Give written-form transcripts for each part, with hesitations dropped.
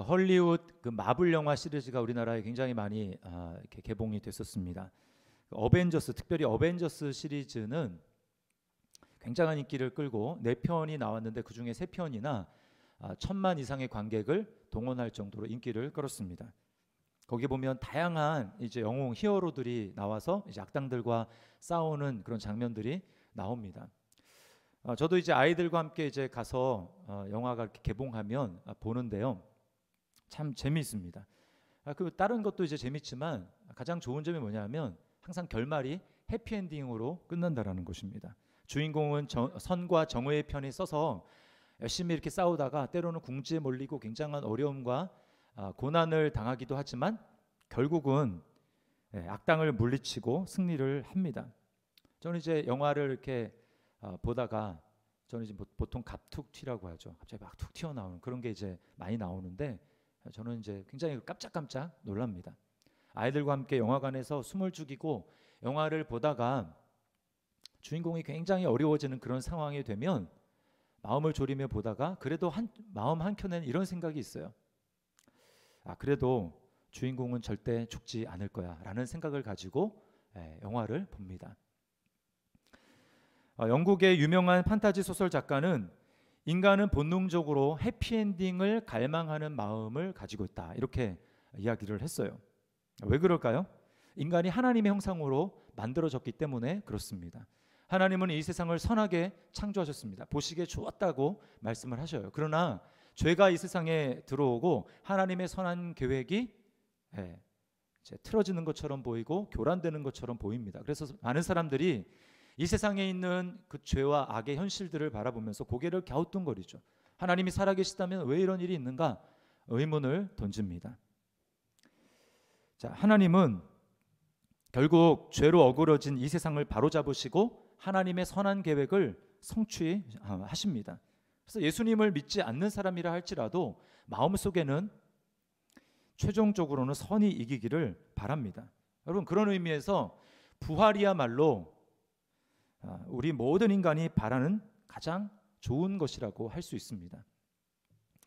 헐리우드 그 마블 영화 시리즈가 우리나라에 굉장히 많이 이렇게 개봉이 됐었습니다. 어벤져스, 특별히 어벤져스 시리즈는 굉장한 인기를 끌고 4편이 나왔는데 그 중에 3편이나 1,000만 이상의 관객을 동원할 정도로 인기를 끌었습니다. 거기 보면 다양한 이제 영웅 히어로들이 나와서 이제 악당들과 싸우는 그런 장면들이 나옵니다. 저도 이제 아이들과 함께 이제 가서 영화가 이렇게 개봉하면 보는데요. 참 재미있습니다. 그 다른 것도 이제 재밌지만 가장 좋은 점이 뭐냐면 항상 결말이 해피엔딩으로 끝난다라는 것입니다. 주인공은 선과 정의의 편에 서서 열심히 이렇게 싸우다가 때로는 궁지에 몰리고 굉장한 어려움과 고난을 당하기도 하지만 결국은 악당을 물리치고 승리를 합니다. 저는 이제 영화를 이렇게 보다가 저는 이제 보통 갑툭튀라고 하죠. 갑자기 막 툭 튀어나오는 그런 게 이제 많이 나오는데 저는 이제 굉장히 깜짝깜짝 놀랍니다. 아이들과 함께 영화관에서 숨을 죽이고 영화를 보다가 주인공이 굉장히 어려워지는 그런 상황이 되면 마음을 졸이며 보다가 그래도 마음 한켠에는 이런 생각이 있어요. 그래도 주인공은 절대 죽지 않을 거야 라는 생각을 가지고 영화를 봅니다. 영국의 유명한 판타지 소설 작가는 인간은 본능적으로 해피엔딩을 갈망하는 마음을 가지고 있다 이렇게 이야기를 했어요. 왜 그럴까요? 인간이 하나님의 형상으로 만들어졌기 때문에 그렇습니다. 하나님은 이 세상을 선하게 창조하셨습니다. 보시기에 좋았다고 말씀을 하셔요. 그러나 죄가 이 세상에 들어오고 하나님의 선한 계획이 이제 틀어지는 것처럼 보이고 교란되는 것처럼 보입니다. 그래서 많은 사람들이 이 세상에 있는 그 죄와 악의 현실들을 바라보면서 고개를 갸우뚱거리죠. 하나님이 살아계시다면 왜 이런 일이 있는가 의문을 던집니다. 자, 하나님은 결국 죄로 어그러진 이 세상을 바로잡으시고 하나님의 선한 계획을 성취하십니다. 그래서 예수님을 믿지 않는 사람이라 할지라도 마음속에는 최종적으로는 선이 이기기를 바랍니다. 여러분, 그런 의미에서 부활이야말로 우리 모든 인간이 바라는 가장 좋은 것이라고 할 수 있습니다.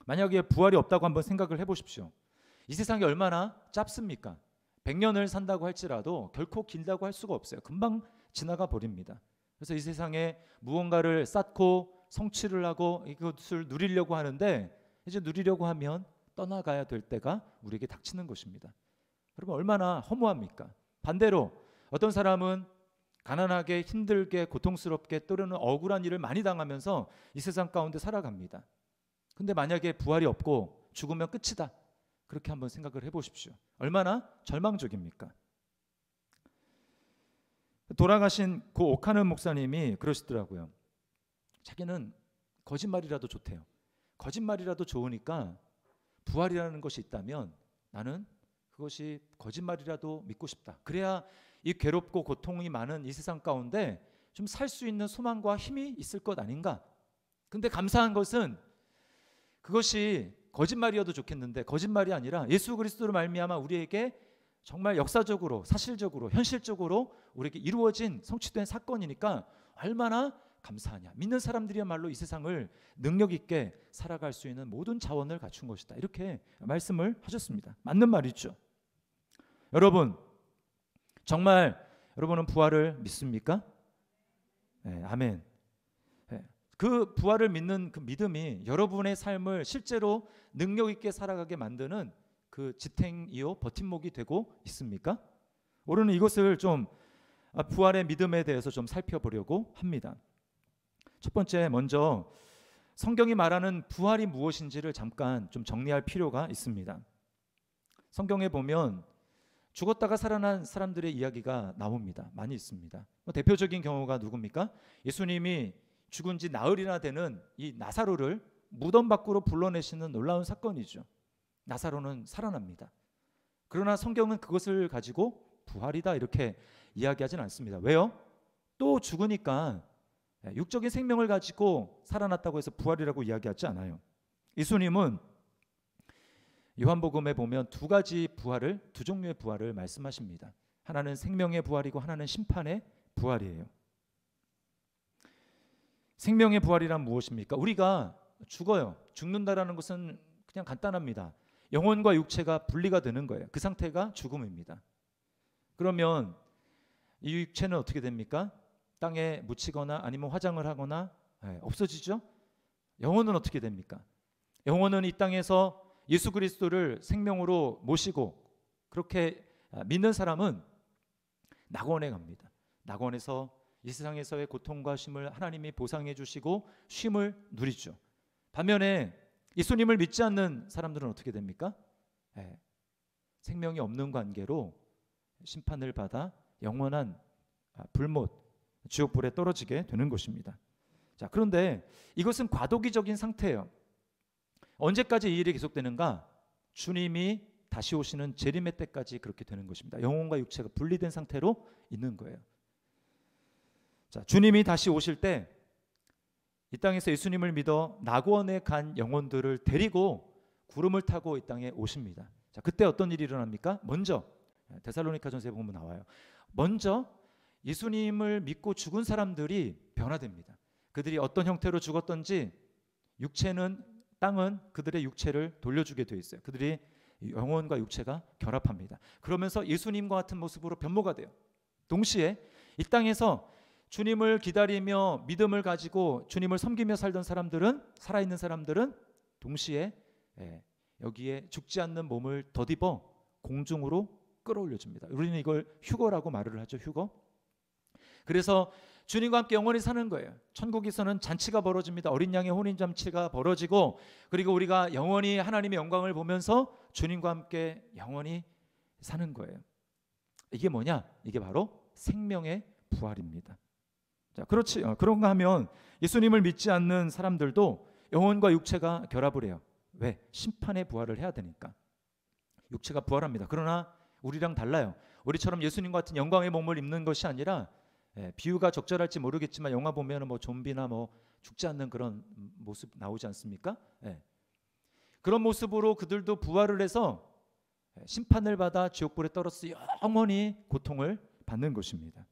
만약에 부활이 없다고 한번 생각을 해보십시오. 이 세상이 얼마나 짧습니까? 100년을 산다고 할지라도 결코 길다고 할 수가 없어요. 금방 지나가 버립니다. 그래서 이 세상에 무언가를 쌓고 성취를 하고 이것을 누리려고 하는데 이제 누리려고 하면 떠나가야 될 때가 우리에게 닥치는 것입니다. 여러분, 얼마나 허무합니까? 반대로 어떤 사람은 가난하게 힘들게 고통스럽게 때로는 억울한 일을 많이 당하면서 이 세상 가운데 살아갑니다. 근데 만약에 부활이 없고 죽으면 끝이다. 그렇게 한번 생각을 해보십시오. 얼마나 절망적입니까? 돌아가신 고 오카는 목사님이 그러시더라고요. 자기는 거짓말이라도 좋대요. 거짓말이라도 좋으니까 부활이라는 것이 있다면 나는 그것이 거짓말이라도 믿고 싶다. 그래야 이 괴롭고 고통이 많은 이 세상 가운데 좀 살 수 있는 소망과 힘이 있을 것 아닌가. 근데 감사한 것은 그것이 거짓말이어도 좋겠는데 거짓말이 아니라 예수 그리스도로 말미암아 우리에게 정말 역사적으로 사실적으로 현실적으로 우리에게 이루어진 성취된 사건이니까 얼마나 감사하냐. 믿는 사람들이야말로 이 세상을 능력 있게 살아갈 수 있는 모든 자원을 갖춘 것이다. 이렇게 말씀을 하셨습니다. 맞는 말이죠. 여러분, 정말 여러분은 부활을 믿습니까? 네, 아멘. 그 부활을 믿는 그 믿음이 여러분의 삶을 실제로 능력 있게 살아가게 만드는 그 지탱이요 버팀목이 되고 있습니까? 오늘은 이것을 좀 부활의 믿음에 대해서 좀 살펴보려고 합니다. 첫 번째, 먼저 성경이 말하는 부활이 무엇인지를 잠깐 좀 정리할 필요가 있습니다. 성경에 보면 죽었다가 살아난 사람들의 이야기가 나옵니다. 많이 있습니다. 대표적인 경우가 누굽니까? 예수님이 죽은 지 나흘이나 되는 이 나사로를 무덤 밖으로 불러내시는 놀라운 사건이죠. 나사로는 살아납니다. 그러나 성경은 그것을 가지고 부활이다 이렇게 이야기하진 않습니다. 왜요? 또 죽으니까 육적인 생명을 가지고 살아났다고 해서 부활이라고 이야기하지 않아요. 예수님은 요한복음에 보면 두 종류의 부활을 말씀하십니다. 하나는 생명의 부활이고 하나는 심판의 부활이에요. 생명의 부활이란 무엇입니까? 우리가 죽어요. 죽는다라는 것은 그냥 간단합니다. 영혼과 육체가 분리가 되는 거예요. 그 상태가 죽음입니다. 그러면 이 육체는 어떻게 됩니까? 땅에 묻히거나 아니면 화장을 하거나 없어지죠. 영혼은 어떻게 됩니까? 영혼은 이 땅에서 예수 그리스도를 생명으로 모시고 그렇게 믿는 사람은 낙원에 갑니다. 낙원에서 이 세상에서의 고통과 쉼을 하나님이 보상해 주시고 쉼을 누리죠. 반면에 예수님을 믿지 않는 사람들은 어떻게 됩니까? 생명이 없는 관계로 심판을 받아 영원한 불못, 지옥불에 떨어지게 되는 것입니다. 자, 그런데 이것은 과도기적인 상태예요. 언제까지 이 일이 계속되는가? 주님이 다시 오시는 재림의 때까지 그렇게 되는 것입니다. 영혼과 육체가 분리된 상태로 있는 거예요. 자, 주님이 다시 오실 때 이 땅에서 예수님을 믿어 낙원에 간 영혼들을 데리고 구름을 타고 이 땅에 오십니다. 자, 그때 어떤 일이 일어납니까? 먼저 데살로니가전서에 보면 나와요. 먼저 예수님을 믿고 죽은 사람들이 변화됩니다. 그들이 어떤 형태로 죽었던지 땅은 그들의 육체를 돌려주게 돼 있어요. 그들이 영혼과 육체가 결합합니다. 그러면서 예수님과 같은 모습으로 변모가 돼요. 동시에 이 땅에서 주님을 기다리며 믿음을 가지고 주님을 섬기며 살던 사람들은, 살아있는 사람들은 동시에 여기에 죽지 않는 몸을 덧입어 공중으로 끌어올려줍니다. 우리는 이걸 휴거라고 말을 하죠. 휴거. 그래서 주님과 함께 영원히 사는 거예요. 천국에서는 잔치가 벌어집니다. 어린 양의 혼인잔치가 벌어지고, 그리고 우리가 영원히 하나님의 영광을 보면서 주님과 함께 영원히 사는 거예요. 이게 뭐냐? 이게 바로 생명의 부활입니다. 자, 그렇지. 그런가 하면 예수님을 믿지 않는 사람들도 영혼과 육체가 결합을 해요. 왜? 심판의 부활을 해야 되니까. 육체가 부활합니다. 그러나 우리랑 달라요. 우리처럼 예수님과 같은 영광의 몸을 입는 것이 아니라, 비유가 적절할지 모르겠지만 영화 보면 뭐 좀비나 뭐 죽지 않는 그런 모습 나오지 않습니까? 그런 모습으로 그들도 부활을 해서 심판을 받아 지옥불에 떨어져 영원히 고통을 받는 것입니다.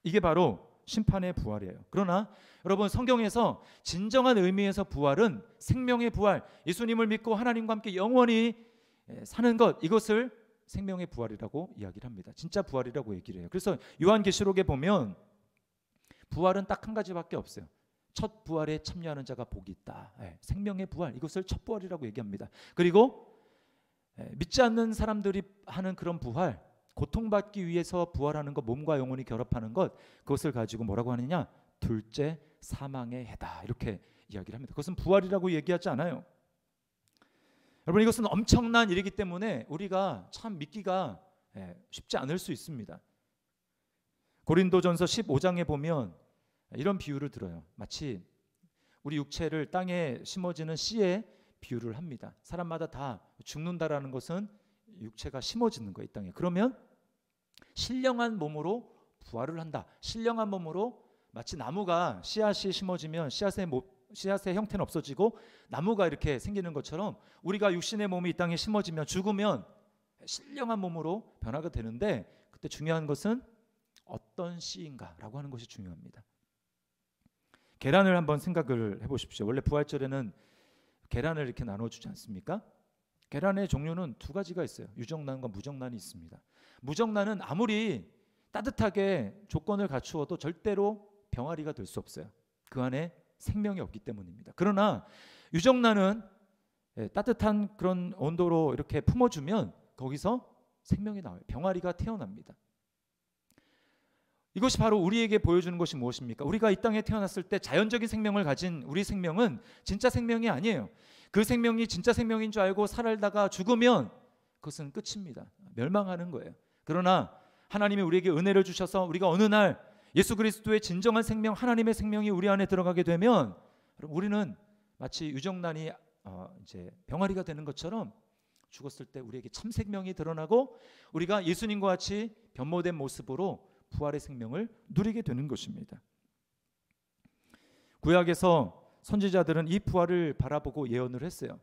이게 바로 심판의 부활이에요. 그러나 여러분, 성경에서 진정한 의미에서 부활은 생명의 부활, 예수님을 믿고 하나님과 함께 영원히 사는 것, 이것을 생명의 부활이라고 이야기를 합니다. 진짜 부활이라고 얘기를 해요. 그래서 요한계시록에 보면 부활은 딱 한 가지밖에 없어요. 첫 부활에 참여하는 자가 복이 있다. 생명의 부활, 이것을 첫 부활이라고 얘기합니다. 그리고 믿지 않는 사람들이 하는 그런 부활, 고통받기 위해서 부활하는 것, 몸과 영혼이 결합하는 것, 그것을 가지고 뭐라고 하느냐? 둘째 사망의 해다, 이렇게 이야기를 합니다. 그것은 부활이라고 얘기하지 않아요. 여러분, 이것은 엄청난 일이기 때문에 우리가 참 믿기가 쉽지 않을 수 있습니다. 고린도전서 15장에 보면 이런 비유를 들어요. 마치 우리 육체를 땅에 심어지는 씨의 비유를 합니다. 사람마다 다 죽는다라는 것은 육체가 심어지는 거예요, 이 땅에. 그러면 신령한 몸으로 부활을 한다. 신령한 몸으로, 마치 나무가 씨앗이 심어지면 씨앗의 형태는 없어지고 나무가 이렇게 생기는 것처럼 우리가 육신의 몸이 이 땅에 심어지면 죽으면 신령한 몸으로 변화가 되는데, 그때 중요한 것은 어떤 씨인가라고 하는 것이 중요합니다. 계란을 한번 생각을 해보십시오. 원래 부활절에는 계란을 이렇게 나눠주지 않습니까? 계란의 종류는 두 가지가 있어요. 유정란과 무정란이 있습니다. 무정란은 아무리 따뜻하게 조건을 갖추어도 절대로 병아리가 될 수 없어요. 그 안에 생명이 없기 때문입니다. 그러나 유정란은 따뜻한 그런 온도로 이렇게 품어주면 거기서 생명이 나와요. 병아리가 태어납니다. 이것이 바로 우리에게 보여주는 것이 무엇입니까? 우리가 이 땅에 태어났을 때 자연적인 생명을 가진 우리 생명은 진짜 생명이 아니에요. 그 생명이 진짜 생명인 줄 알고 살다가 죽으면 그것은 끝입니다. 멸망하는 거예요. 그러나 하나님이 우리에게 은혜를 주셔서 우리가 어느 날 예수 그리스도의 진정한 생명, 하나님의 생명이 우리 안에 들어가게 되면 우리는 마치 유정란이 이제 병아리가 되는 것처럼 죽었을 때 우리에게 참 생명이 드러나고 우리가 예수님과 같이 변모된 모습으로 부활의 생명을 누리게 되는 것입니다. 구약에서 선지자들은 이 부활을 바라보고 예언을 했어요.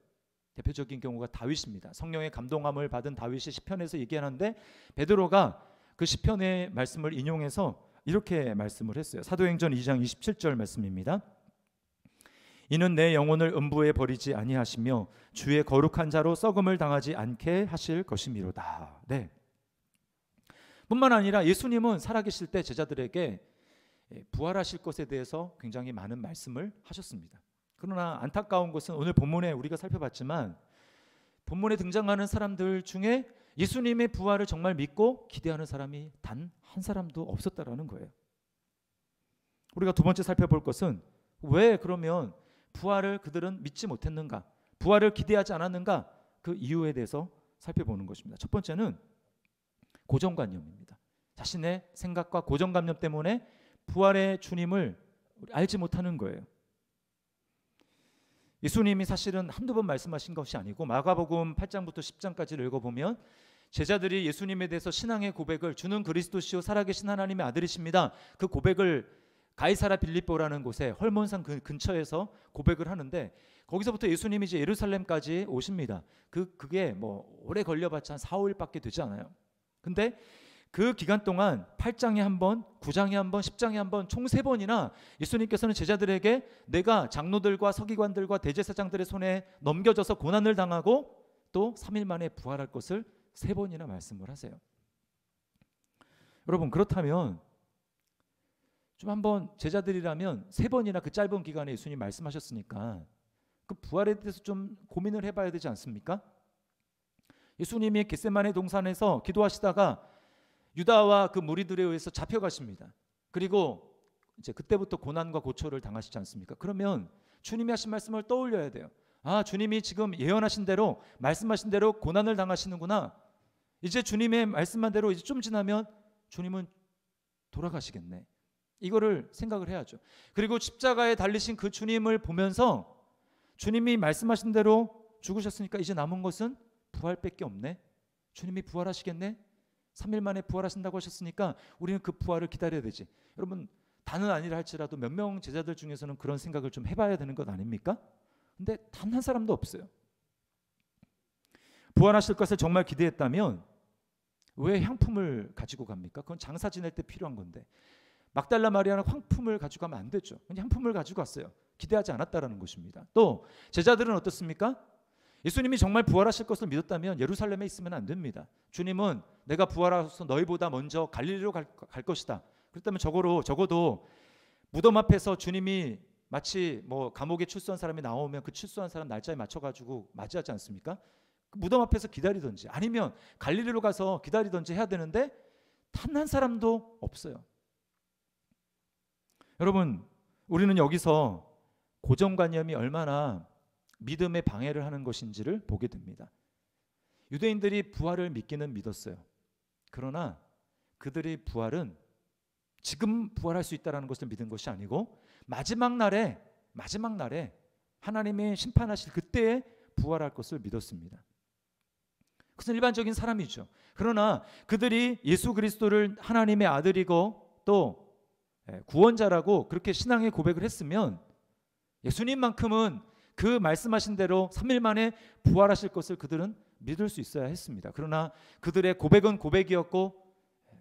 대표적인 경우가 다윗입니다. 성령의 감동함을 받은 다윗이 시편에서 얘기하는데, 베드로가 그 시편의 말씀을 인용해서 이렇게 말씀을 했어요. 사도행전 2장 27절 말씀입니다. 이는 내 영혼을 음부에 버리지 아니하시며 주의 거룩한 자로 썩음을 당하지 않게 하실 것이미로다. 네. 뿐만 아니라 예수님은 살아계실 때 제자들에게 부활하실 것에 대해서 굉장히 많은 말씀을 하셨습니다. 그러나 안타까운 것은 오늘 본문에 우리가 살펴봤지만 본문에 등장하는 사람들 중에 예수님의 부활을 정말 믿고 기대하는 사람이 단 한 사람도 없었다라는 거예요. 우리가 두 번째 살펴볼 것은 왜 그러면 부활을 그들은 믿지 못했는가, 부활을 기대하지 않았는가, 그 이유에 대해서 살펴보는 것입니다. 첫 번째는 고정관념입니다. 자신의 생각과 고정관념 때문에 부활의 주님을 알지 못하는 거예요. 예수님이 사실은 한두 번 말씀하신 것이 아니고 마가복음 8장부터 10장까지를 읽어보면 제자들이 예수님에 대해서 신앙의 고백을 주는 그리스도시요 살아계신 하나님의 아들이십니다, 그 고백을 가이사라 빌립보라는 곳에 헐몬산 근처에서 고백을 하는데 거기서부터 예수님이 이제 예루살렘까지 오십니다. 그게 뭐 오래 걸려봤자 한 4-5일밖에 되지 않아요. 근데 그 기간 동안 8장에 한 번, 9장에 한 번, 10장에 한 번, 총 3번이나 예수님께서는 제자들에게 내가 장로들과 서기관들과 대제사장들의 손에 넘겨져서 고난을 당하고 또 3일 만에 부활할 것을 3번이나 말씀을 하세요. 여러분, 그렇다면 좀 한번 제자들이라면 3번이나 그 짧은 기간에 예수님 말씀하셨으니까 그 부활에 대해서 좀 고민을 해봐야 되지 않습니까? 예수님이 겟세마네 동산에서 기도하시다가 유다와 그 무리들에 의해서 잡혀가십니다. 그리고 이제 그때부터 고난과 고초를 당하시지 않습니까? 그러면 주님이 하신 말씀을 떠올려야 돼요. 아, 주님이 지금 예언하신 대로, 말씀하신 대로 고난을 당하시는구나. 이제 주님의 말씀한 대로 이제 좀 지나면 주님은 돌아가시겠네. 이거를 생각을 해야죠. 그리고 십자가에 달리신 그 주님을 보면서 주님이 말씀하신 대로 죽으셨으니까 이제 남은 것은 부활밖에 없네. 주님이 부활하시겠네. 3일 만에 부활하신다고 하셨으니까 우리는 그 부활을 기다려야 되지. 여러분, 다는 아니라 할지라도 몇 명 제자들 중에서는 그런 생각을 좀 해봐야 되는 것 아닙니까? 근데 단 한 사람도 없어요. 부활하실 것을 정말 기대했다면 왜 향품을 가지고 갑니까? 그건 장사 지낼 때 필요한 건데. 막달라 마리아는 황품을 가지고 가면 안 되죠. 그냥 향품을 가지고 갔어요. 기대하지 않았다라는 것입니다. 또 제자들은 어떻습니까? 예수님이 정말 부활하실 것을 믿었다면 예루살렘에 있으면 안 됩니다. 주님은 내가 부활하셔서 너희보다 먼저 갈릴리로 갈 것이다. 그렇다면 적어도 무덤 앞에서 주님이 마치 뭐 감옥에 출소한 사람이 나오면 그 출소한 사람 날짜에 맞춰가지고 맞이하지 않습니까? 그 무덤 앞에서 기다리든지 아니면 갈릴리로 가서 기다리든지 해야 되는데 단 한 사람도 없어요. 여러분, 우리는 여기서 고정관념이 얼마나 믿음에 방해를 하는 것인지를 보게 됩니다. 유대인들이 부활을 믿기는 믿었어요. 그러나 그들의 부활은 지금 부활할 수 있다는 것을 믿은 것이 아니고 마지막 날에 하나님이 심판하실 그때에 부활할 것을 믿었습니다. 그것은 일반적인 사람이죠. 그러나 그들이 예수 그리스도를 하나님의 아들이고 또 구원자라고 그렇게 신앙의 고백을 했으면 예수님만큼은 그 말씀하신 대로 3일 만에 부활하실 것을 그들은 믿을 수 있어야 했습니다. 그러나 그들의 고백은 고백이었고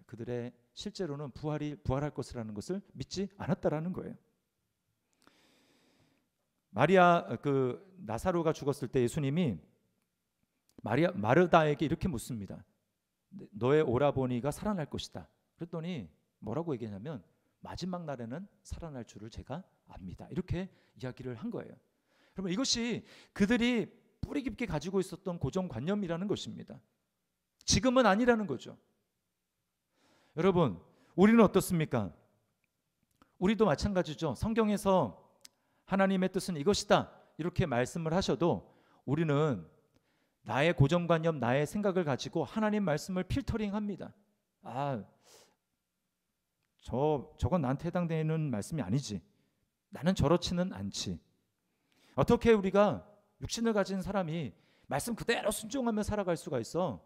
그들의 실제로는 부활할 것이라는 것을 믿지 않았다라는 거예요. 나사로가 죽었을 때 예수님이 마르다에게 이렇게 묻습니다. 너의 오라버니가 살아날 것이다. 그랬더니 뭐라고 얘기하냐면 마지막 날에는 살아날 줄을 제가 압니다. 이렇게 이야기를 한 거예요. 여러분, 이것이 그들이 뿌리 깊게 가지고 있었던 고정관념이라는 것입니다. 지금은 아니라는 거죠. 여러분, 우리는 어떻습니까? 우리도 마찬가지죠. 성경에서 하나님의 뜻은 이것이다 이렇게 말씀을 하셔도 우리는 나의 고정관념, 나의 생각을 가지고 하나님 말씀을 필터링합니다. 저건 나한테 해당되는 말씀이 아니지. 나는 저렇지는 않지. 어떻게 우리가 육신을 가진 사람이 말씀 그대로 순종하며 살아갈 수가 있어?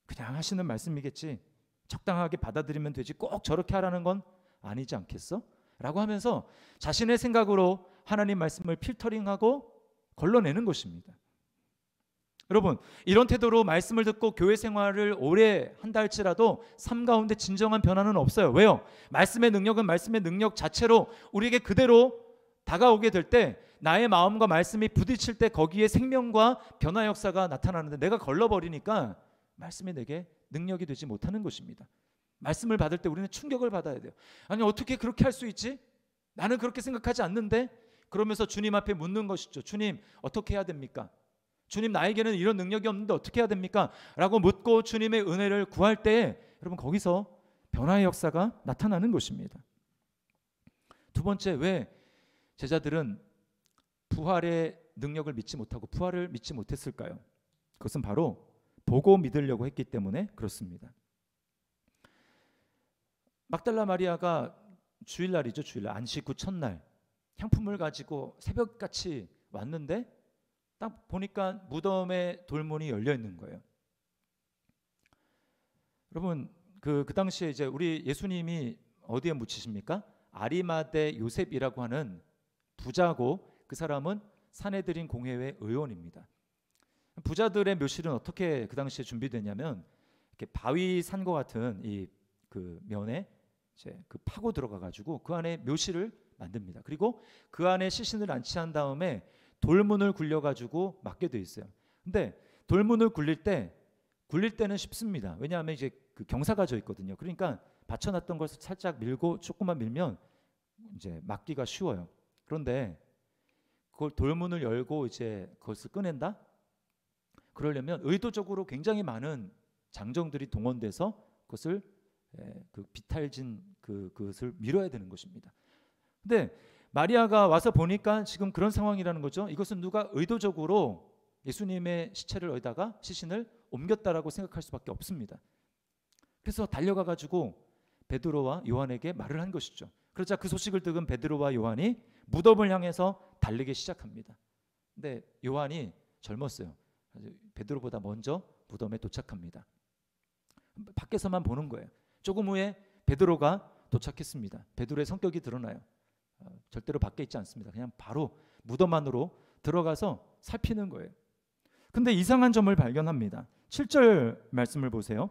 그냥 하시는 말씀이겠지. 적당하게 받아들이면 되지. 꼭 저렇게 하라는 건 아니지 않겠어? 라고 하면서 자신의 생각으로 하나님 말씀을 필터링하고 걸러내는 것입니다. 여러분, 이런 태도로 말씀을 듣고 교회 생활을 오래 한다 할지라도 삶 가운데 진정한 변화는 없어요. 왜요? 말씀의 능력은 말씀의 능력 자체로 우리에게 그대로 다가오게 될 때 나의 마음과 말씀이 부딪힐 때 거기에 생명과 변화 역사가 나타나는데 내가 걸러버리니까 말씀이 내게 능력이 되지 못하는 것입니다. 말씀을 받을 때 우리는 충격을 받아야 돼요. 아니 어떻게 그렇게 할 수 있지? 나는 그렇게 생각하지 않는데? 그러면서 주님 앞에 묻는 것이죠. 주님 어떻게 해야 됩니까? 주님 나에게는 이런 능력이 없는데 어떻게 해야 됩니까? 라고 묻고 주님의 은혜를 구할 때 여러분 거기서 변화의 역사가 나타나는 것입니다. 두 번째, 왜 제자들은 부활의 능력을 믿지 못하고 부활을 믿지 못했을까요? 그것은 바로 보고 믿으려고 했기 때문에 그렇습니다. 막달라 마리아가 주일날이죠. 주일날 안식 후 첫날 향품을 가지고 새벽같이 왔는데 딱 보니까 무덤의 돌문이 열려 있는 거예요. 여러분 그 당시에 이제 우리 예수님이 어디에 묻히십니까? 아리마대 요셉이라고 하는 부자고 그 사람은 산헤드린 공회의 의원입니다. 부자들의 묘실은 어떻게 그 당시에 준비되냐면 이렇게 바위 산과 같은 이 그 면에 이제 그 파고 들어가 가지고 그 안에 묘실을 만듭니다. 그리고 그 안에 시신을 안치한 다음에 돌문을 굴려 가지고 막게 돼 있어요. 근데 돌문을 굴릴 때는 쉽습니다. 왜냐하면 이제 그 경사가 져 있거든요. 그러니까 받쳐놨던 것을 살짝 밀고 조금만 밀면 이제 막기가 쉬워요. 그런데 그걸 돌문을 열고 이제 그것을 꺼낸다? 그러려면 의도적으로 굉장히 많은 장정들이 동원돼서 그것을 그 비탈진 그것을 밀어야 되는 것입니다. 근데 마리아가 와서 보니까 지금 그런 상황이라는 거죠. 이것은 누가 의도적으로 예수님의 시체를 여기다가 시신을 옮겼다라고 생각할 수밖에 없습니다. 그래서 달려가 가지고 베드로와 요한에게 말을 한 것이죠. 그러자 그 소식을 들은 베드로와 요한이 무덤을 향해서 달리기 시작합니다. 근데 요한이 젊었어요. 베드로보다 먼저 무덤에 도착합니다. 밖에서만 보는 거예요. 조금 후에 베드로가 도착했습니다. 베드로의 성격이 드러나요. 절대로 밖에 있지 않습니다. 그냥 바로 무덤 안으로 들어가서 살피는 거예요. 근데 이상한 점을 발견합니다. 7절 말씀을 보세요.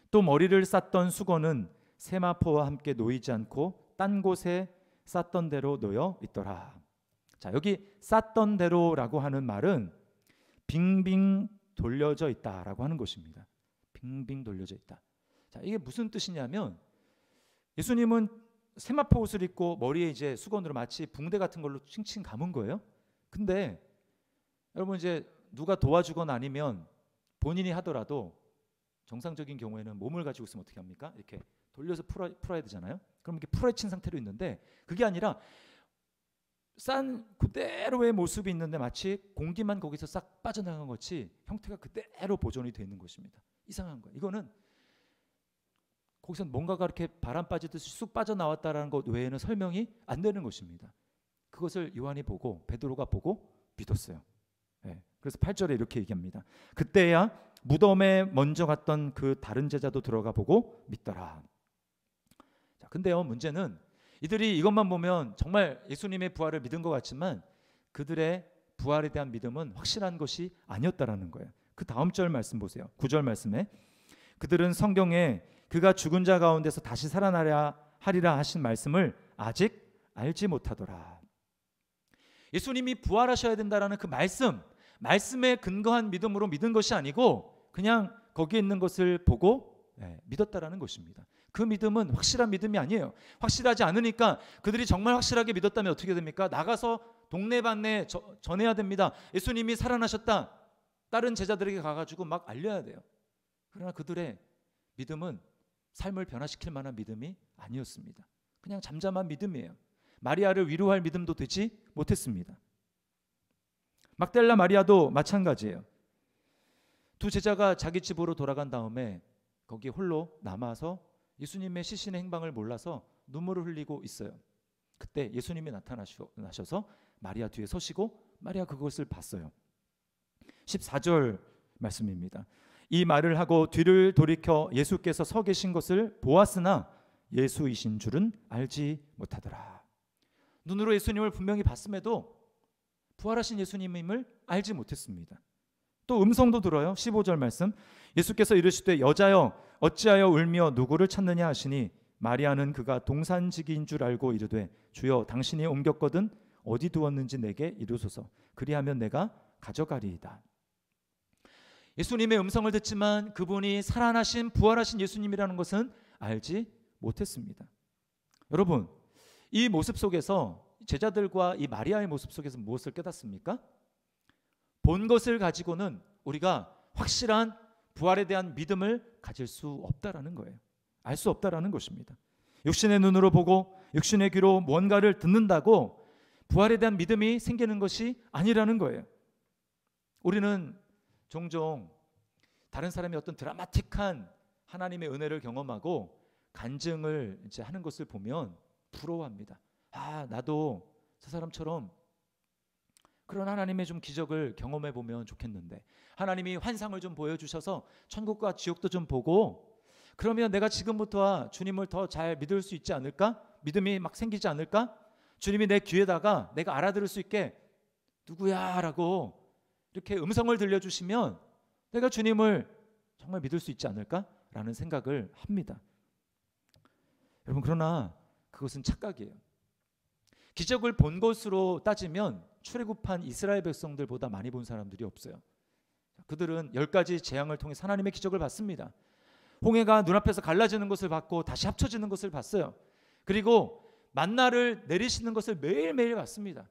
또 머리를 쌌던 수건은 세마포와 함께 놓이지 않고 딴 곳에 쌌던 대로 놓여 있더라. 자, 여기 쌌던 대로라고 하는 말은 빙빙 돌려져 있다라고 하는 것입니다. 빙빙 돌려져 있다. 자, 이게 무슨 뜻이냐면 예수님은 세마포 옷을 입고 머리에 이제 수건으로 마치 붕대 같은 걸로 칭칭 감은 거예요. 근데 여러분 이제 누가 도와주거나 아니면 본인이 하더라도 정상적인 경우에는 몸을 가지고 있으면 어떻게 합니까? 이렇게 돌려서 풀어야 되잖아요. 그럼 이렇게 풀어헤친 상태로 있는데 그게 아니라 싼 그대로의 모습이 있는데 마치 공기만 거기서 싹 빠져나간 것이 형태가 그대로 보존이 되어 있는 것입니다. 이상한 거예요. 이거는 거기서 뭔가가 이렇게 바람 빠지듯이 쑥 빠져나왔다라는 것 외에는 설명이 안 되는 것입니다. 그것을 요한이 보고 베드로가 보고 믿었어요. 네. 그래서 8절에 이렇게 얘기합니다. 그때야 무덤에 먼저 갔던 그 다른 제자도 들어가 보고 믿더라. 자, 근데요 문제는 이들이 이것만 보면 정말 예수님의 부활을 믿은 것 같지만 그들의 부활에 대한 믿음은 확실한 것이 아니었다라는 거예요. 그 다음 절 말씀 보세요. 9절 말씀에 그들은 성경에 그가 죽은 자 가운데서 다시 살아나려 하리라 하신 말씀을 아직 알지 못하더라. 예수님이 부활하셔야 된다라는 그 말씀에 근거한 믿음으로 믿은 것이 아니고 그냥 거기에 있는 것을 보고 믿었다라는 것입니다. 그 믿음은 확실한 믿음이 아니에요. 확실하지 않으니까 그들이 정말 확실하게 믿었다면 어떻게 됩니까? 나가서 동네방네 전해야 됩니다. 예수님이 살아나셨다. 다른 제자들에게 가가지고 막 알려야 돼요. 그러나 그들의 믿음은 삶을 변화시킬 만한 믿음이 아니었습니다. 그냥 잠잠한 믿음이에요. 마리아를 위로할 믿음도 되지 못했습니다. 막달라 마리아도 마찬가지예요. 두 제자가 자기 집으로 돌아간 다음에 거기 홀로 남아서 예수님의 시신의 행방을 몰라서 눈물을 흘리고 있어요. 그때 예수님이 나타나셔서 마리아 뒤에 서시고 마리아 그것을 봤어요. 14절 말씀입니다. 이 말을 하고 뒤를 돌이켜 예수께서 서 계신 것을 보았으나 예수이신 줄은 알지 못하더라. 눈으로 예수님을 분명히 봤음에도 부활하신 예수님임을 알지 못했습니다. 또 음성도 들어요. 15절 말씀. 예수께서 이르시되 여자여 어찌하여 울며 누구를 찾느냐 하시니 마리아는 그가 동산지기인 줄 알고 이르되 주여 당신이 옮겼거든 어디 두었는지 내게 이루소서. 그리하면 내가 가져가리이다. 예수님의 음성을 듣지만 그분이 살아나신 부활하신 예수님이라는 것은 알지 못했습니다. 여러분, 이 모습 속에서 제자들과 이 마리아의 모습 속에서 무엇을 깨닫습니까? 본 것을 가지고는 우리가 확실한 부활에 대한 믿음을 가질 수 없다라는 거예요. 알 수 없다라는 것입니다. 육신의 눈으로 보고 육신의 귀로 뭔가를 듣는다고 부활에 대한 믿음이 생기는 것이 아니라는 거예요. 우리는 종종 다른 사람이 어떤 드라마틱한 하나님의 은혜를 경험하고 간증을 이제 하는 것을 보면 부러워합니다. 아, 나도 저 사람처럼 그런 하나님의 좀 기적을 경험해 보면 좋겠는데, 하나님이 환상을 좀 보여주셔서 천국과 지옥도 좀 보고 그러면 내가 지금부터 주님을 더 잘 믿을 수 있지 않을까? 믿음이 막 생기지 않을까? 주님이 내 귀에다가 내가 알아들을 수 있게 누구야? 라고 이렇게 음성을 들려주시면 내가 주님을 정말 믿을 수 있지 않을까? 라는 생각을 합니다. 여러분, 그러나 그것은 착각이에요. 기적을 본 것으로 따지면 출애굽한 이스라엘 백성들보다 많이 본 사람들이 없어요. 그들은 10가지 재앙을 통해 하나님의 기적을 봤습니다. 홍해가 눈앞에서 갈라지는 것을 봤고 다시 합쳐지는 것을 봤어요. 그리고 만나를 내리시는 것을 매일매일 봤습니다.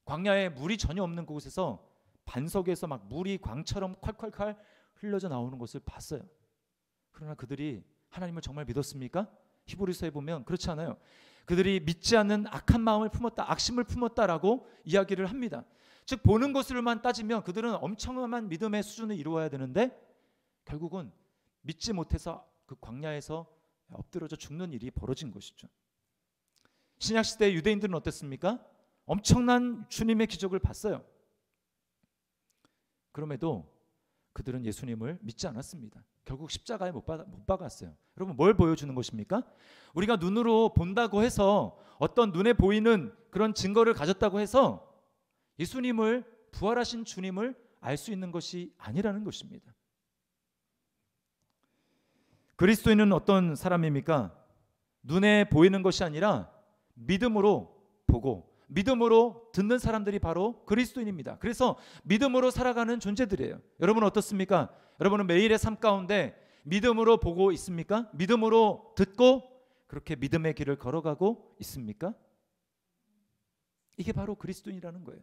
광야에 물이 전혀 없는 곳에서 반석에서 막 물이 광처럼 콸콸콸 흘러져 나오는 것을 봤어요. 그러나 그들이 하나님을 정말 믿었습니까? 히브리서에 보면 그렇지 않아요. 그들이 믿지 않는 악한 마음을 품었다, 악심을 품었다라고 이야기를 합니다. 즉 보는 것으로만 따지면 그들은 엄청난 믿음의 수준을 이루어야 되는데 결국은 믿지 못해서 그 광야에서 엎드러져 죽는 일이 벌어진 것이죠. 신약시대 유대인들은 어땠습니까? 엄청난 주님의 기적을 봤어요. 그럼에도 그들은 예수님을 믿지 않았습니다. 결국 십자가에 못 박았어요. 여러분, 뭘 보여주는 것입니까? 우리가 눈으로 본다고 해서 어떤 눈에 보이는 그런 증거를 가졌다고 해서 예수님을, 부활하신 주님을 알 수 있는 것이 아니라는 것입니다. 그리스도인은 어떤 사람입니까? 눈에 보이는 것이 아니라 믿음으로 보고 믿음으로 듣는 사람들이 바로 그리스도인입니다. 그래서 믿음으로 살아가는 존재들이에요. 여러분 어떻습니까? 여러분은 매일의 삶 가운데 믿음으로 보고 있습니까? 믿음으로 듣고 그렇게 믿음의 길을 걸어가고 있습니까? 이게 바로 그리스도인이라는 거예요.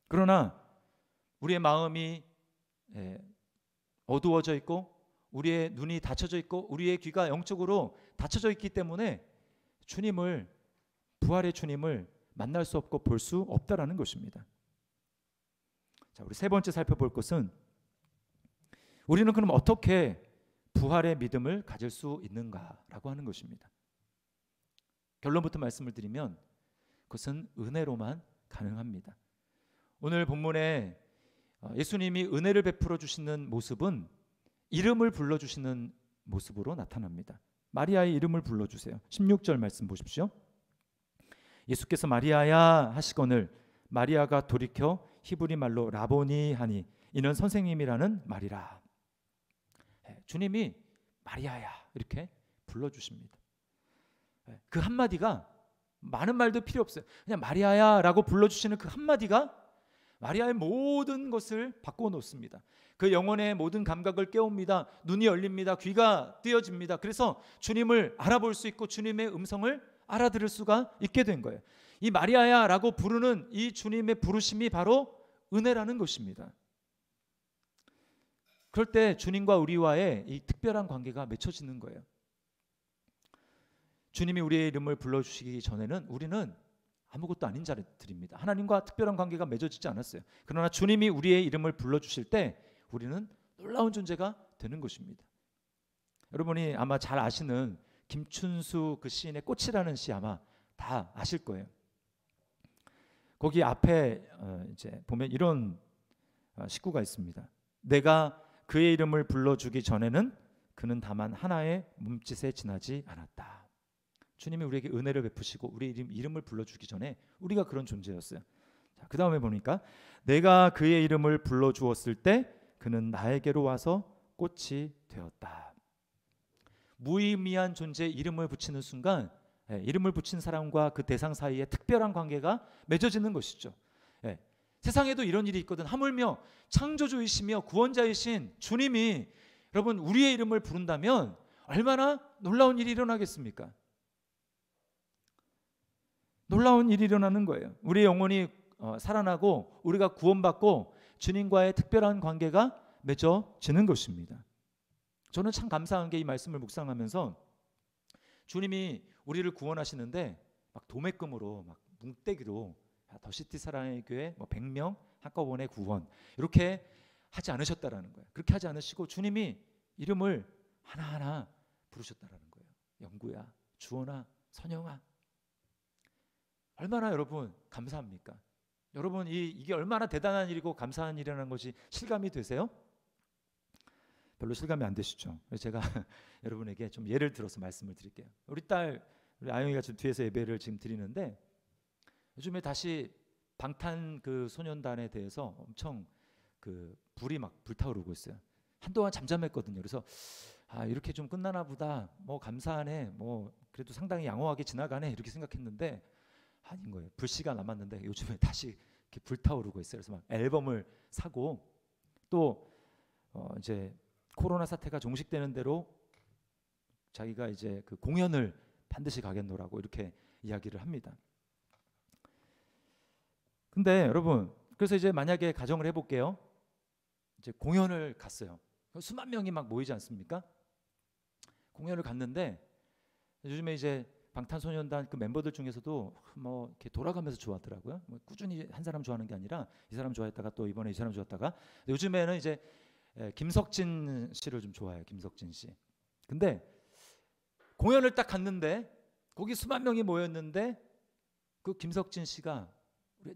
그러나 우리의 마음이 어두워져 있고 우리의 눈이 닫혀져 있고 우리의 귀가 영적으로 닫혀져 있기 때문에 주님을, 부활의 주님을 만날 수 없고 볼 수 없다라는 것입니다. 자, 우리 세 번째 살펴볼 것은 우리는 그럼 어떻게 부활의 믿음을 가질 수 있는가라고 하는 것입니다. 결론부터 말씀을 드리면 그것은 은혜로만 가능합니다. 오늘 본문에 예수님이 은혜를 베풀어 주시는 모습은 이름을 불러주시는 모습으로 나타납니다. 마리아의 이름을 불러주세요. 16절 말씀 보십시오. 예수께서 마리아야 하시거늘 마리아가 돌이켜 히브리 말로 라보니 하니 이는 선생님이라는 말이라. 주님이 마리아야 이렇게 불러주십니다. 그 한마디가 많은 말도 필요 없어요. 그냥 마리아야 라고 불러주시는 그 한마디가 마리아의 모든 것을 바꿔놓습니다. 그 영혼의 모든 감각을 깨웁니다. 눈이 열립니다. 귀가 띄어집니다. 그래서 주님을 알아볼 수 있고 주님의 음성을 알아들을 수가 있게 된 거예요. 이 마리아야 라고 부르는 이 주님의 부르심이 바로 은혜라는 것입니다. 그럴 때 주님과 우리와의 이 특별한 관계가 맺혀지는 거예요. 주님이 우리의 이름을 불러주시기 전에는 우리는 아무것도 아닌 자들입니다. 하나님과 특별한 관계가 맺어지지 않았어요. 그러나 주님이 우리의 이름을 불러주실 때 우리는 놀라운 존재가 되는 것입니다. 여러분이 아마 잘 아시는 김춘수 그 시인의 꽃이라는 시 아마 다 아실 거예요. 거기 앞에 이제 보면 이런 식구가 있습니다. 내가 그의 이름을 불러주기 전에는 그는 다만 하나의 몸짓에 지나지 않았다. 주님이 우리에게 은혜를 베푸시고 우리 이름을 불러주기 전에 우리가 그런 존재였어요. 그 다음에 보니까 내가 그의 이름을 불러주었을 때 그는 나에게로 와서 꽃이 되었다. 무의미한 존재에 이름을 붙이는 순간 이름을 붙인 사람과 그 대상 사이에 특별한 관계가 맺어지는 것이죠. 세상에도 이런 일이 있거든. 하물며 창조주이시며 구원자이신 주님이 여러분 우리의 이름을 부른다면 얼마나 놀라운 일이 일어나겠습니까? 놀라운 일이 일어나는 거예요. 우리의 영혼이 살아나고 우리가 구원받고 주님과의 특별한 관계가 맺어지는 것입니다. 저는 참 감사한 게 이 말씀을 묵상하면서 주님이 우리를 구원하시는데 막 도매금으로 막 뭉떼기로 더시티 사랑의 교회 100명 한꺼번에 구원 이렇게 하지 않으셨다라는 거예요. 그렇게 하지 않으시고 주님이 이름을 하나하나 부르셨다라는 거예요. 영구야, 주원아, 선영아. 얼마나 여러분 감사합니까? 여러분 이게 얼마나 대단한 일이고 감사한 일이라는 것이 실감이 되세요? 별로 실감이 안 되시죠? 제가 여러분에게 좀 예를 들어서 말씀을 드릴게요. 우리 아영이가 지금 뒤에서 예배를 지금 드리는데 요즘에 다시 방탄 그 소년단에 대해서 엄청 그 불이 막 불타오르고 있어요. 한동안 잠잠했거든요. 그래서 이렇게 좀 끝나나 보다, 뭐 감사하네, 뭐 그래도 상당히 양호하게 지나가네 이렇게 생각했는데 아닌 거예요. 불씨가 남았는데 요즘에 다시 이렇게 불타오르고 있어요. 그래서 막 앨범을 사고 또 이제 코로나 사태가 종식되는 대로 자기가 이제 그 공연을 반드시 가겠노라고 이렇게 이야기를 합니다. 근데 여러분 그래서 이제 만약에 가정을 해볼게요. 이제 공연을 갔어요. 수만 명이 막 모이지 않습니까? 공연을 갔는데 요즘에 이제 방탄소년단 그 멤버들 중에서도 뭐 이렇게 돌아가면서 좋아하더라고요. 뭐 꾸준히 한 사람 좋아하는 게 아니라 이 사람 좋아했다가 또 이번에 이 사람 좋아했다가 요즘에는 이제 김석진 씨를 좀 좋아해요. 김석진 씨. 근데 공연을 딱 갔는데 거기 수만 명이 모였는데 그 김석진 씨가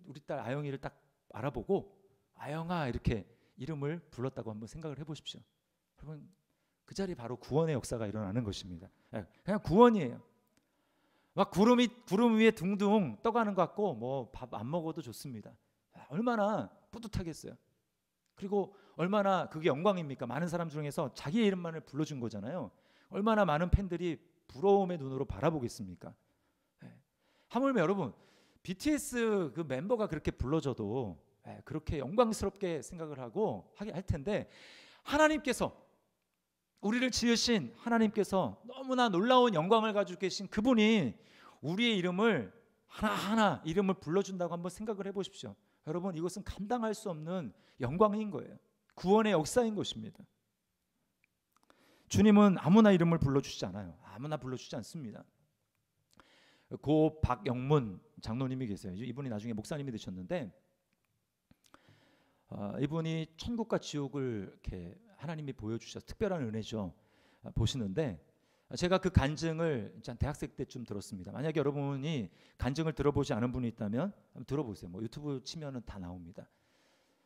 우리 딸 아영이를 딱 알아보고 아영아 이렇게 이름을 불렀다고 한번 생각을 해보십시오. 여러분 그 자리 바로 구원의 역사가 일어나는 것입니다. 그냥 구원이에요. 막 구름 위에 둥둥 떠가는 것 같고 뭐 밥 안 먹어도 좋습니다. 얼마나 뿌듯하겠어요. 그리고 얼마나 그게 영광입니까? 많은 사람 중에서 자기의 이름만을 불러준 거잖아요. 얼마나 많은 팬들이 부러움의 눈으로 바라보겠습니까? 하물며 여러분 BTS 그 멤버가 그렇게 불러줘도 그렇게 영광스럽게 생각을 하고 하게 할 텐데 하나님께서 우리를 지으신 하나님께서 너무나 놀라운 영광을 가지고 계신 그분이 우리의 이름을 하나하나 이름을 불러준다고 한번 생각을 해보십시오. 여러분 이것은 감당할 수 없는 영광인 거예요. 구원의 역사인 것입니다. 주님은 아무나 이름을 불러주시지 않아요. 아무나 불러주지 않습니다. 고 박영문 장로님이 계세요. 이분이 나중에 목사님이 되셨는데 이분이 천국과 지옥을 이렇게 하나님이 보여주셔서 특별한 은혜죠. 보시는데 제가 그 간증을 대학생 때쯤 들었습니다. 만약에 여러분이 간증을 들어보지 않은 분이 있다면 한번 들어보세요. 뭐 유튜브 치면은 다 나옵니다.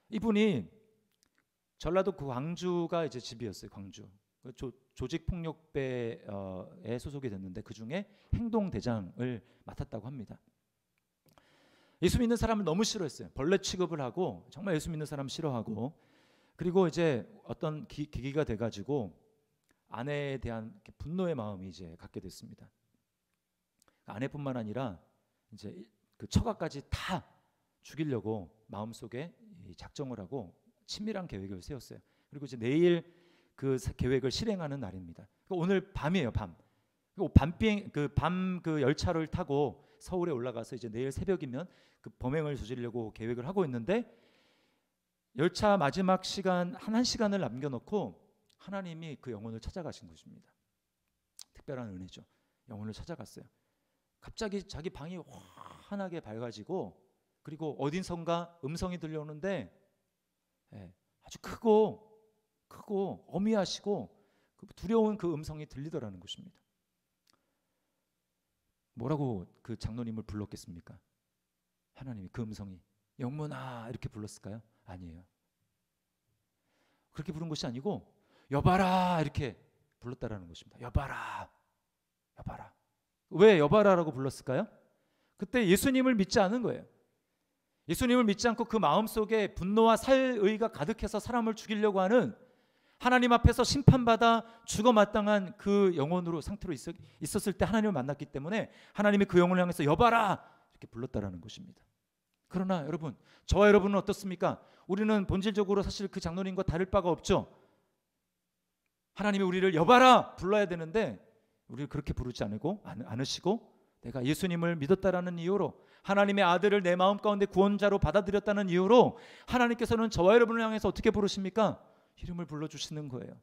이분이 전라도 그 광주가 이제 집이었어요. 광주. 조직폭력배에 소속이 됐는데 그 중에 행동대장을 맡았다고 합니다. 예수 믿는 사람을 너무 싫어했어요. 벌레 취급을 하고 정말 예수 믿는 사람 싫어하고 그리고 이제 어떤 계기가 돼가지고 아내에 대한 분노의 마음이 이제 갖게 됐습니다. 아내뿐만 아니라 이제 그 처가까지 다 죽이려고 마음속에 작정을 하고 친밀한 계획을 세웠어요. 그리고 이제 내일 그 계획을 실행하는 날입니다. 오늘 밤이에요, 밤. 밤 그 열차를 타고 서울에 올라가서 이제 내일 새벽이면 그 범행을 저지르려고 계획을 하고 있는데 열차 마지막 시간 한 시간을 남겨놓고 하나님이 그 영혼을 찾아가신 것입니다. 특별한 은혜죠. 영혼을 찾아갔어요. 갑자기 자기 방이 환하게 밝아지고 그리고 어딘선가 음성이 들려오는데 아주 크고 어미하시고 두려운 그 음성이 들리더라는 것입니다. 뭐라고 그 장로님을 불렀겠습니까? 하나님이 그 음성이 영문아 이렇게 불렀을까요? 아니에요. 그렇게 부른 것이 아니고 여봐라 이렇게 불렀다라는 것입니다. 여봐라. 왜 여봐라라고 불렀을까요? 그때 예수님을 믿지 않은 거예요. 예수님을 믿지 않고 그 마음속에 분노와 살의가 가득해서 사람을 죽이려고 하는 하나님 앞에서 심판받아 죽어 마땅한 그 영혼으로 상태로 있었을 때 하나님을 만났기 때문에 하나님이 그 영혼을 향해서 여봐라 이렇게 불렀다라는 것입니다. 그러나 여러분, 저와 여러분은 어떻습니까? 우리는 본질적으로 사실 그 장로님과 다를 바가 없죠. 하나님이 우리를 여봐라 불러야 되는데 우리를 그렇게 부르지 않으시고 내가 예수님을 믿었다라는 이유로, 하나님의 아들을 내 마음 가운데 구원자로 받아들였다는 이유로 하나님께서는 저와 여러분을 향해서 어떻게 부르십니까? 이름을 불러주시는 거예요.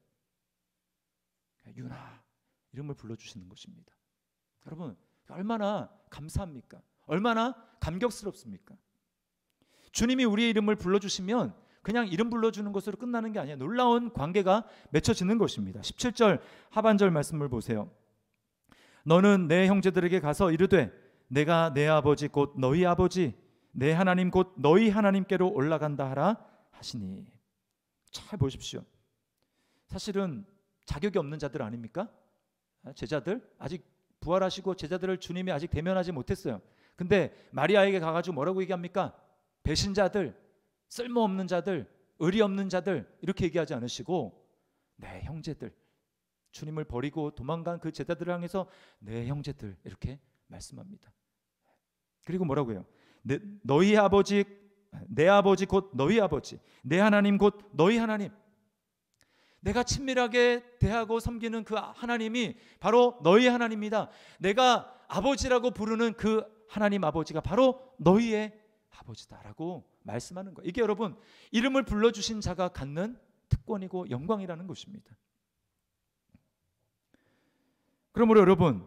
유나, 이름을 불러주시는 것입니다. 여러분, 얼마나 감사합니까? 얼마나 감격스럽습니까? 주님이 우리의 이름을 불러주시면 그냥 이름 불러주는 것으로 끝나는 게 아니라 놀라운 관계가 맺혀지는 것입니다. 17절 하반절 말씀을 보세요. 너는 내 형제들에게 가서 이르되 내가 내 아버지 곧 너희 아버지 내 하나님 곧 너희 하나님께로 올라간다 하라 하시니. 잘 보십시오. 사실은 자격이 없는 자들 아닙니까? 제자들 아직 부활하시고 제자들을 주님이 아직 대면하지 못했어요. 근데 마리아에게 가가지고 뭐라고 얘기합니까? 배신자들, 쓸모없는 자들, 의리 없는 자들 이렇게 얘기하지 않으시고 내 형제들, 주님을 버리고 도망간 그 제자들을 향해서 내 형제들 이렇게 말씀합니다. 그리고 뭐라고 해요? 너희 아버지, 내 아버지 곧 너희 아버지, 내 하나님 곧 너희 하나님. 내가 친밀하게 대하고 섬기는 그 하나님이 바로 너희 하나님이다. 내가 아버지라고 부르는 그 하나님 아버지가 바로 너희의 아버지다라고 말씀하는 거예요. 이게 여러분, 이름을 불러주신 자가 갖는 특권이고 영광이라는 것입니다. 그러므로 여러분,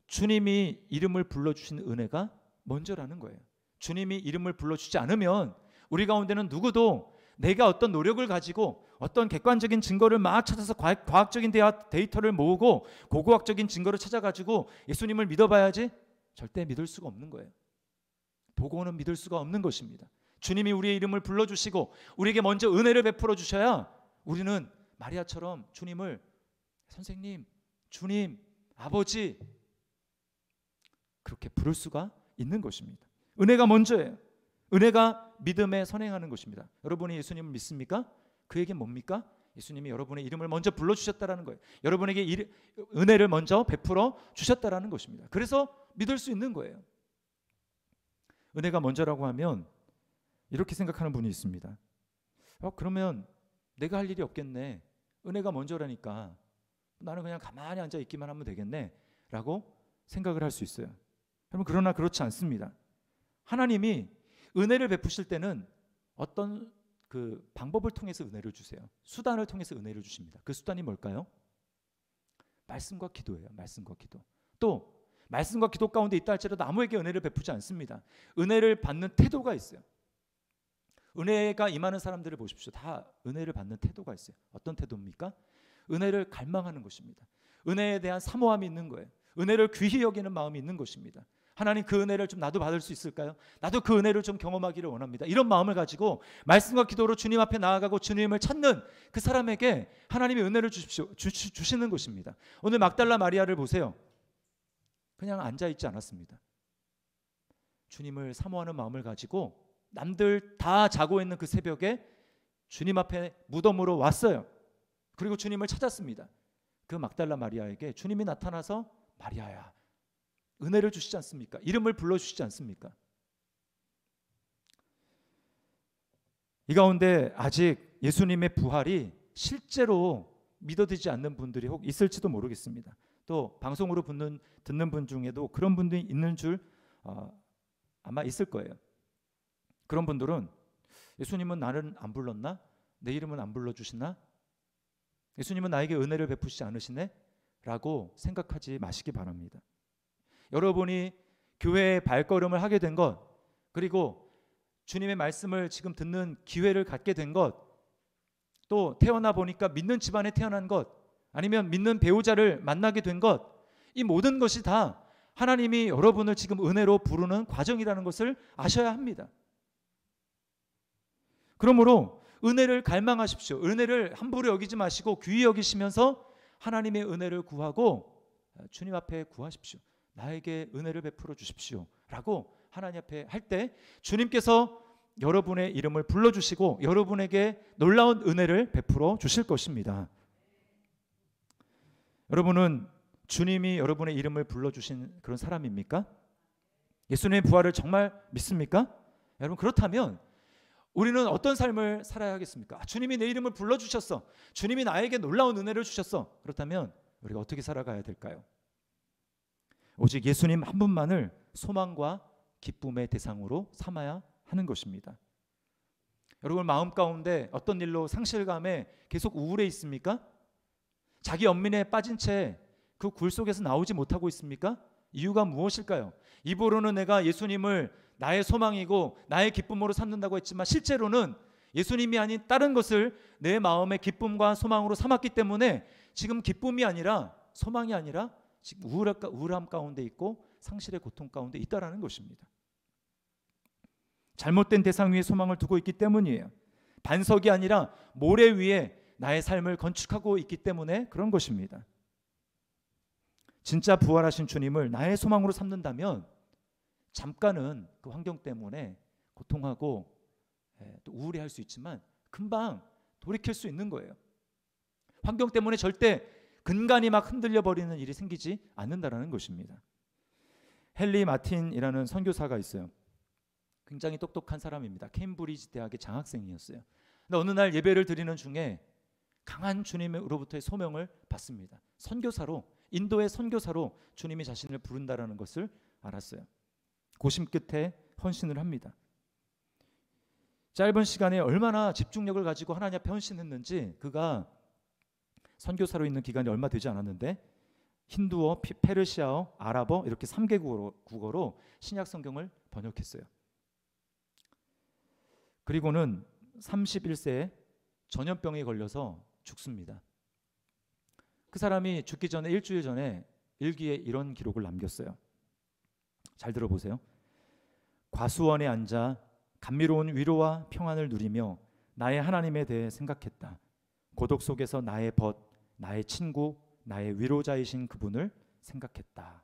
주님이 이름을 불러주신 은혜가 먼저라는 거예요. 주님이 이름을 불러주지 않으면 우리 가운데는 누구도 내가 어떤 노력을 가지고 어떤 객관적인 증거를 막 찾아서 과학적인 데이터를 모으고 고고학적인 증거를 찾아가지고 예수님을 믿어봐야지 절대 믿을 수가 없는 거예요. 보고는 믿을 수가 없는 것입니다. 주님이 우리의 이름을 불러주시고 우리에게 먼저 은혜를 베풀어 주셔야 우리는 마리아처럼 주님을 선생님, 주님, 아버지 그렇게 부를 수가 있는 것입니다. 은혜가 먼저예요. 은혜가 믿음에 선행하는 것입니다. 여러분이 예수님을 믿습니까? 그에게 뭡니까? 예수님이 여러분의 이름을 먼저 불러주셨다라는 거예요. 여러분에게 은혜를 먼저 베풀어 주셨다라는 것입니다. 그래서 믿을 수 있는 거예요. 은혜가 먼저라고 하면 이렇게 생각하는 분이 있습니다. 그러면 내가 할 일이 없겠네. 은혜가 먼저라니까 나는 그냥 가만히 앉아 있기만 하면 되겠네 라고 생각을 할 수 있어요. 여러분, 그러나 그렇지 않습니다. 하나님이 은혜를 베푸실 때는 어떤 그 방법을 통해서 은혜를 주세요. 수단을 통해서 은혜를 주십니다. 그 수단이 뭘까요? 말씀과 기도예요. 말씀과 기도. 또 말씀과 기도 가운데 있다 할지라도 아무에게 은혜를 베푸지 않습니다. 은혜를 받는 태도가 있어요. 은혜가 임하는 사람들을 보십시오. 다 은혜를 받는 태도가 있어요. 어떤 태도입니까? 은혜를 갈망하는 것입니다. 은혜에 대한 사모함이 있는 거예요. 은혜를 귀히 여기는 마음이 있는 것입니다. 하나님, 그 은혜를 좀 나도 받을 수 있을까요? 나도 그 은혜를 좀 경험하기를 원합니다. 이런 마음을 가지고 말씀과 기도로 주님 앞에 나아가고 주님을 찾는 그 사람에게 하나님이 은혜를 주시는 것입니다. 오늘 막달라 마리아를 보세요. 그냥 앉아있지 않았습니다. 주님을 사모하는 마음을 가지고 남들 다 자고 있는 그 새벽에 주님 앞에 무덤으로 왔어요. 그리고 주님을 찾았습니다. 그 막달라 마리아에게 주님이 나타나서 마리아야, 은혜를 주시지 않습니까? 이름을 불러주시지 않습니까? 이 가운데 아직 예수님의 부활이 실제로 믿어지지 않는 분들이 혹 있을지도 모르겠습니다. 또 방송으로 듣는 분 중에도 그런 분들이 있는 줄 아마 있을 거예요. 그런 분들은 예수님은 나를 안 불렀나? 내 이름은 안 불러주시나? 예수님은 나에게 은혜를 베푸시지 않으시네? 라고 생각하지 마시기 바랍니다. 여러분이 교회에 발걸음을 하게 된 것, 그리고 주님의 말씀을 지금 듣는 기회를 갖게 된 것, 또 태어나 보니까 믿는 집안에 태어난 것, 아니면 믿는 배우자를 만나게 된 것, 이 모든 것이 다 하나님이 여러분을 지금 은혜로 부르는 과정이라는 것을 아셔야 합니다. 그러므로 은혜를 갈망하십시오. 은혜를 함부로 여기지 마시고 귀히 여기시면서 하나님의 은혜를 구하고 주님 앞에 구하십시오. 나에게 은혜를 베풀어 주십시오 라고 하나님 앞에 할 때 주님께서 여러분의 이름을 불러주시고 여러분에게 놀라운 은혜를 베풀어 주실 것입니다. 여러분은 주님이 여러분의 이름을 불러주신 그런 사람입니까? 예수님의 부활을 정말 믿습니까? 여러분, 그렇다면 우리는 어떤 삶을 살아야 하겠습니까? 주님이 내 이름을 불러주셨어. 주님이 나에게 놀라운 은혜를 주셨어. 그렇다면 우리가 어떻게 살아가야 될까요? 오직 예수님 한 분만을 소망과 기쁨의 대상으로 삼아야 하는 것입니다. 여러분, 마음 가운데 어떤 일로 상실감에 계속 우울해 있습니까? 자기 연민에 빠진 채 그 굴 속에서 나오지 못하고 있습니까? 이유가 무엇일까요? 입으로는 내가 예수님을 나의 소망이고 나의 기쁨으로 삼는다고 했지만 실제로는 예수님이 아닌 다른 것을 내 마음의 기쁨과 소망으로 삼았기 때문에 지금 기쁨이 아니라, 소망이 아니라 지금 우울함 가운데 있고 상실의 고통 가운데 있다라는 것입니다. 잘못된 대상 위에 소망을 두고 있기 때문이에요. 반석이 아니라 모래 위에 나의 삶을 건축하고 있기 때문에 그런 것입니다. 진짜 부활하신 주님을 나의 소망으로 삼는다면 잠깐은 그 환경 때문에 고통하고 또 우울해할 수 있지만 금방 돌이킬 수 있는 거예요. 환경 때문에 절대 근간이 막 흔들려 버리는 일이 생기지 않는다라는 것입니다. 헨리 마틴이라는 선교사가 있어요. 굉장히 똑똑한 사람입니다. 케임브리지 대학의 장학생이었어요. 근데 어느 날 예배를 드리는 중에 강한 주님으로부터의 소명을 받습니다. 선교사로, 인도의 선교사로 주님이 자신을 부른다라는 것을 알았어요. 고심 끝에 헌신을 합니다. 짧은 시간에 얼마나 집중력을 가지고 하나님 앞에 헌신했는지, 그가 선교사로 있는 기간이 얼마 되지 않았는데 힌두어, 페르시아어, 아랍어 이렇게 3개 국어로 신약 성경을 번역했어요. 그리고는 31세에 전염병에 걸려서 죽습니다. 그 사람이 죽기 전에 일주일 전에 일기에 이런 기록을 남겼어요. 잘 들어보세요. 과수원에 앉아 감미로운 위로와 평안을 누리며 나의 하나님에 대해 생각했다. 고독 속에서 나의 벗, 나의 친구, 나의 위로자이신 그분을 생각했다.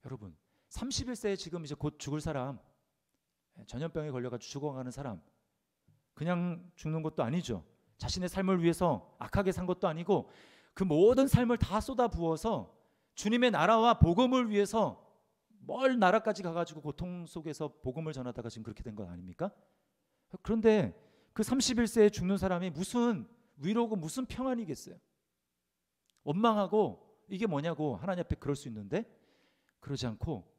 여러분, 31세에 지금 이제 곧 죽을 사람, 전염병에 걸려가지고 죽어가는 사람, 그냥 죽는 것도 아니죠. 자신의 삶을 위해서 악하게 산 것도 아니고 그 모든 삶을 다 쏟아부어서 주님의 나라와 복음을 위해서 멀 나라까지 가가지고 고통 속에서 복음을 전하다가 지금 그렇게 된 건 아닙니까? 그런데 그 31세에 죽는 사람이 무슨 위로고 무슨 평안이겠어요? 원망하고 이게 뭐냐고 하나님 앞에 그럴 수 있는데 그러지 않고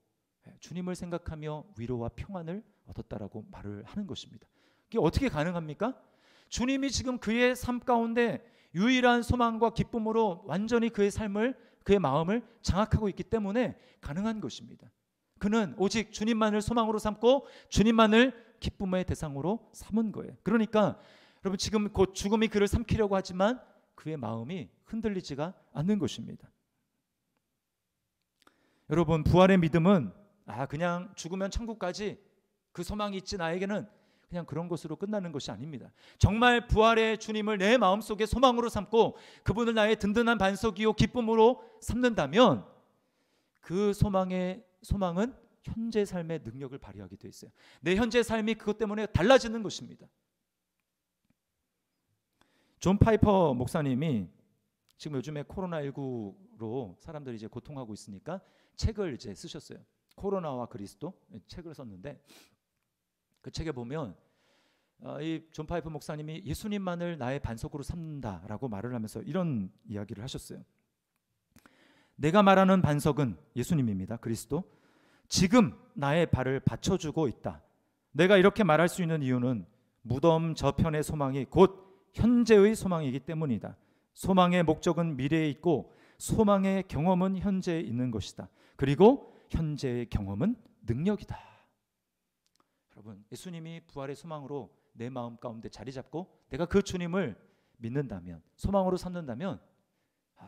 주님을 생각하며 위로와 평안을 얻었다라고 말을 하는 것입니다. 이게 어떻게 가능합니까? 주님이 지금 그의 삶 가운데 유일한 소망과 기쁨으로 완전히 그의 삶을, 그의 마음을 장악하고 있기 때문에 가능한 것입니다. 그는 오직 주님만을 소망으로 삼고 주님만을 기쁨의 대상으로 삼은 거예요. 그러니까 여러분, 지금 곧 죽음이 그를 삼키려고 하지만 그의 마음이 흔들리지가 않는 것입니다. 여러분, 부활의 믿음은 그냥 죽으면 천국까지 그 소망이 있지 나에게는, 그냥 그런 것으로 끝나는 것이 아닙니다. 정말 부활의 주님을 내 마음속에 소망으로 삼고 그분을 나의 든든한 반석이요 기쁨으로 삼는다면 그 소망은 현재 삶의 능력을 발휘하게 돼 있어요. 내 현재 삶이 그것 때문에 달라지는 것입니다. 존 파이퍼 목사님이 지금 요즘에 코로나19로 사람들이 이제 고통하고 있으니까 책을 이제 쓰셨어요. 코로나와 그리스도 책을 썼는데 그 책에 보면 이 존 파이퍼 목사님이 예수님만을 나의 반석으로 삼는다라고 말을 하면서 이런 이야기를 하셨어요. 내가 말하는 반석은 예수님입니다. 그리스도. 지금 나의 발을 받쳐주고 있다. 내가 이렇게 말할 수 있는 이유는 무덤 저편의 소망이 곧 현재의 소망이기 때문이다. 소망의 목적은 미래에 있고 소망의 경험은 현재에 있는 것이다. 그리고 현재의 경험은 능력이다. 여러분, 예수님이 부활의 소망으로 내 마음 가운데 자리 잡고 내가 그 주님을 믿는다면, 소망으로 삼는다면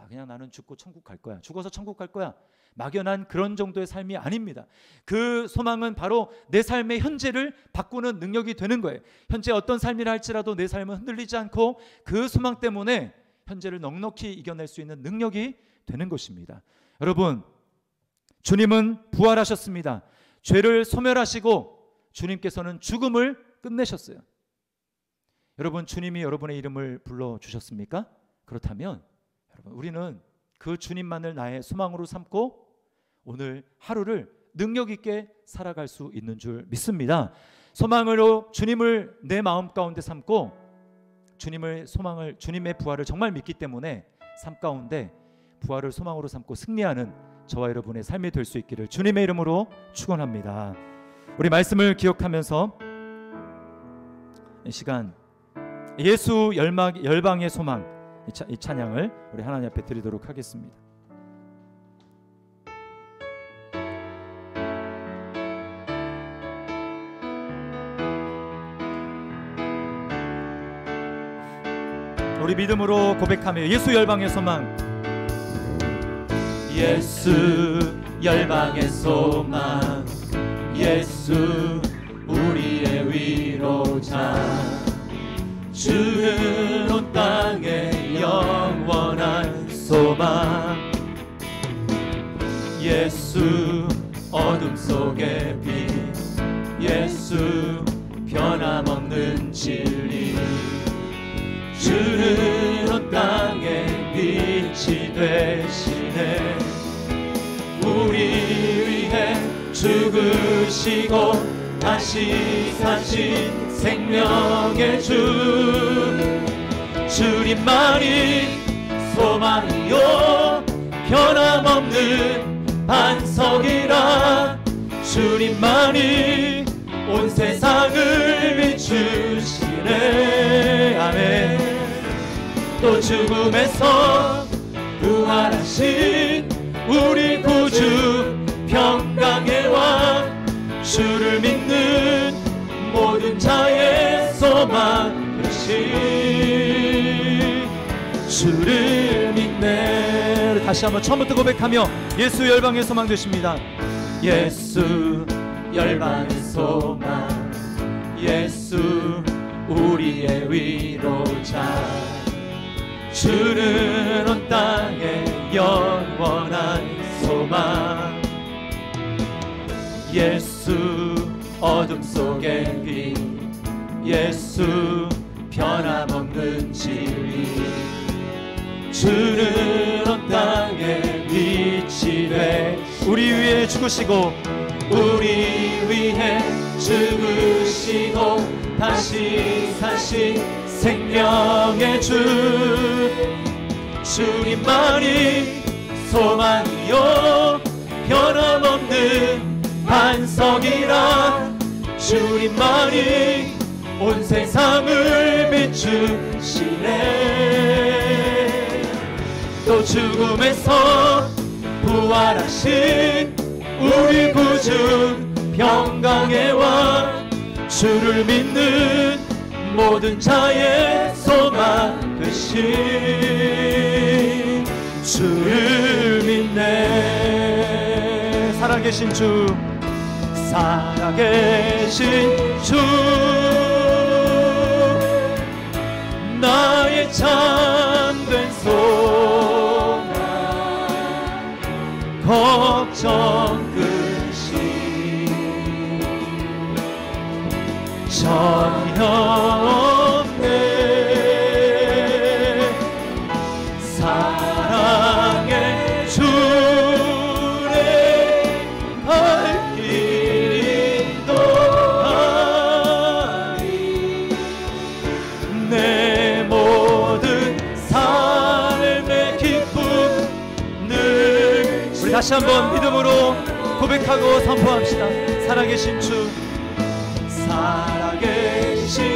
그냥 나는 죽고 천국 갈 거야, 죽어서 천국 갈 거야, 막연한 그런 정도의 삶이 아닙니다. 그 소망은 바로 내 삶의 현재를 바꾸는 능력이 되는 거예요. 현재 어떤 삶이라 할지라도 내 삶은 흔들리지 않고 그 소망 때문에 현재를 넉넉히 이겨낼 수 있는 능력이 되는 것입니다. 여러분, 주님은 부활하셨습니다. 죄를 소멸하시고 주님께서는 죽음을 끝내셨어요. 여러분, 주님이 여러분의 이름을 불러주셨습니까? 그렇다면 여러분, 우리는 그 주님만을 나의 소망으로 삼고 오늘 하루를 능력 있게 살아갈 수 있는 줄 믿습니다. 소망으로 주님을 내 마음 가운데 삼고 주님의 부활을 정말 믿기 때문에 삶 가운데 부활을 소망으로 삼고 승리하는 저와 여러분의 삶이 될 수 있기를 주님의 이름으로 축원합니다. 우리 말씀을 기억하면서 이 시간 예수 열방의 소망 이 찬양을 우리 하나님 앞에 드리도록 하겠습니다. 우리 믿음으로 고백하며 예수 열방의 소망, 예수 열방의 소망, 예수 우리의 위로자, 주는 온 땅의 영원한 소망, 예수 어둠 속의 빛, 예수 변함없는 진리, 주는 온 땅의 빛이 되시네. 우리 위해 죽으시고 다시 사신 생명의 주님만이 소망이요 변함없는 반석이라, 주님만이 온 세상을 비추시네. 아멘. 또 죽음에서 부활하신 우리 구주 평강의 왕, 주를 믿는 모든 자의 소망 되신 주를 믿네. 다시 한번 처음부터 고백하며 예수 열방의 소망 되십니다. 예수 열방의 소망, 예수 우리의 위로자, 주는 온 땅의 영원한 소망, 예수 어둠 속의 빛, 예수 변함없는 진리, 주는 온 땅의 빛이 돼 우리 위해 죽으시고 우리 위해 죽으시고 다시 사신 생명의 주님만이 소망이요 변함없는 반석이라, 주님만이 온 세상을 비추시네. 또 죽음에서 부활하신 우리 구주 평강의 왕, 주를 믿는 모든 자의 소망 되신 주를 믿네. 살아계신 주, 살아계신 주, 나의 참된 소망, 걱정 끝이 전혀 없네. 사랑의 주의 발길 인도하리, 내 모든 삶의 기쁨 늘. 우리 다시 한번 믿음으로 고백하고 선포합시다. 살아계신 주, 살아계신